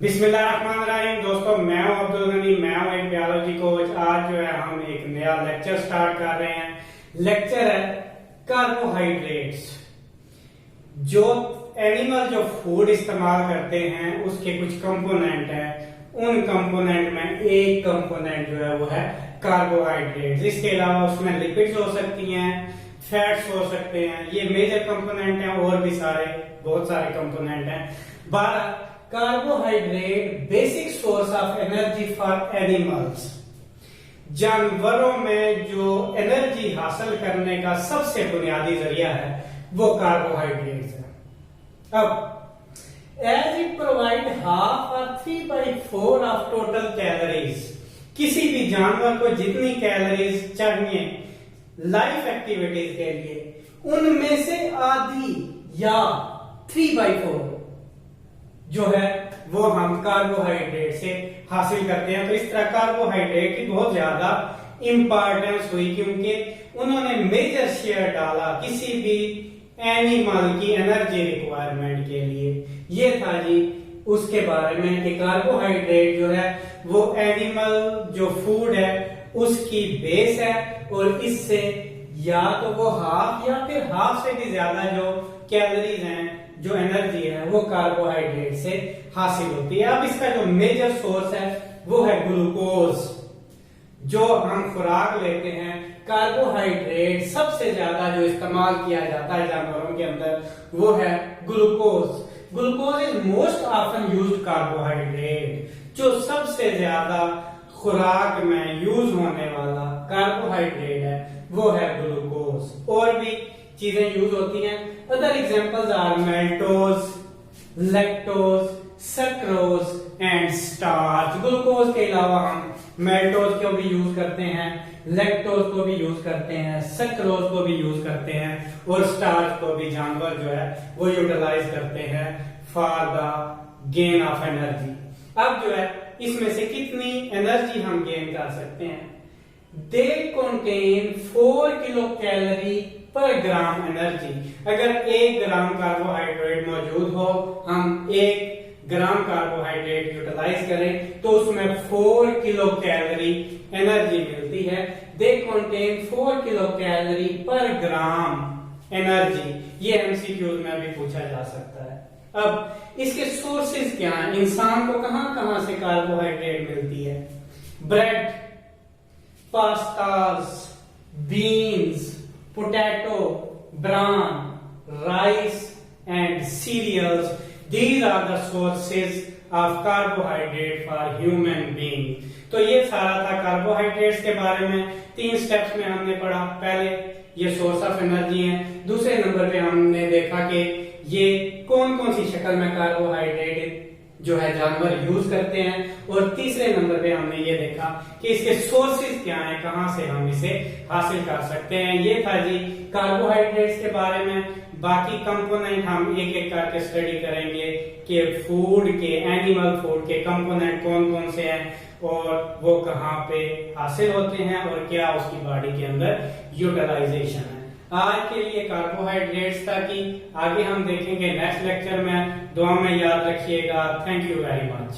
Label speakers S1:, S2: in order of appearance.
S1: बिस्मिल्लाहिर्रहमानिर्रहीम। दोस्तों, मैं हूं अब्दुल गनी, मैं हूं एक बायोलॉजी कोच। आज जो है हम एक नया लेक्चर स्टार्ट कर रहे हैं। लेक्चर है कार्बोहाइड्रेट्स। जो एनिमल जो फूड इस्तेमाल करते हैं उसके कुछ कंपोनेंट हैं, उन कंपोनेंट में एक कंपोनेंट जो है वो है कार्बोहाइड्रेट्स। इसके अलावा उसमें लिपिड्स हो सकती हैं, फैट्स हो सकते हैं, ये मेजर कंपोनेंट हैं। और भी बहुत सारे कंपोनेंट हैं। 12 carbohydrate basic source of energy for animals. जानवरों में जो एनर्जी हासिल करने का सबसे बुनियादी जरिया है वो कार्बोहाइड्रेट्स है। अब एज इट प्रोवाइड हाफ और 3/4 ऑफ टोटल कैलोरीज, किसी भी जानवर को जितनी कैलोरीज चाहिए लाइफ एक्टिविटीज के लिए, उनमें से आधी या 3/4 जो है वो हम कार्बोहाइड्रेट से हासिल करते हैं। तो इस तरह कार्बोहाइड्रेट की बहुत ज्यादा इंपॉर्टेंस हुई, क्योंकि उन्होंने मेजर शेयर डाला किसी भी एनिमल की एनर्जी रिक्वायरमेंट के लिए। ये था जी उसके बारे में कि कार्बोहाइड्रेट जो है वो एनिमल जो फूड है उसकी बेस है, और इससे या तो वो हाफ या फिर हाफ से भी ज्यादा जो कैलोरीज हैं, जो एनर्जी है, वो कार्बोहाइड्रेट से हासिल होती है। अब इसका जो मेजर सोर्स है वो है ग्लूकोज। जो हम खुराक लेते हैं, कार्बोहाइड्रेट सबसे ज्यादा जो इस्तेमाल किया जाता है जानवरों के अंदर वो है glucose. Glucose is most often used carbohydrate. जो सबसे ज्यादा खुराक में यूज होने वाला कार्बोहाइड्रेट है वो है ग्लूकोज। और भी चीजें यूज होती हैं। Other examples are maltose, lactose, sucrose and starch. Glucose के अलावा हम मेल्टोज को भी यूज करते हैं, लैक्टोज को भी यूज करते हैं, सक्रोज को भी यूज करते हैं, और स्टार्च को भी जानवर जो है वो यूटिलाइज करते हैं for the gain of energy. अब जो है इसमें से कितनी एनर्जी हम गेन कर सकते हैं? दे कंटेन 4 किलो कैलोरी पर ग्राम एनर्जी। अगर 1 ग्राम कार्बोहाइड्रेट मौजूद हो, हम 1 ग्राम कार्बोहाइड्रेट यूटिलाइज करें तो उसमें 4 किलो कैलोरी एनर्जी मिलती है। दे कंटेन 4 किलो कैलोरी पर ग्राम एनर्जी। ये एमसीक्यूज में भी पूछा जा सकता है। अब इसके सोर्सेज क्या हैं? इंसान को कहां कहां से कार्बोहाइड्रेट मिलती है? Bread, pastas, beans, potato, bran, rice and cereals. These are the sources of carbohydrate for human being. तो ये सारा था कार्बोहाइड्रेट्स के बारे में। 3 स्टेप्स में हमने पढ़ा। पहले ये सोर्स ऑफ एनर्जी है, दूसरे नंबर पे हमने देखा कि ये कौन कौन सी शक्ल में कार्बोहाइड्रेट जो है जानवर यूज करते हैं, और तीसरे नंबर पे हमने ये देखा कि इसके सोर्सेज क्या हैं, कहां से हम इसे हासिल कर सकते हैं। ये था जी कार्बोहाइड्रेट्स के बारे में। बाकी कंपोनेंट हम एक एक करके स्टडी करेंगे कि फूड के, एनिमल फूड के कंपोनेंट कौन कौन से हैं और वो कहाँ पे हासिल होते हैं और क्या उसकी बॉडी के अंदर यूटिलाइजेशन है। आज के लिए कार्बोहाइड्रेट्स था कि आगे हम देखेंगे नेक्स्ट लेक्चर में। दुआ में याद रखिएगा। Thank you very much.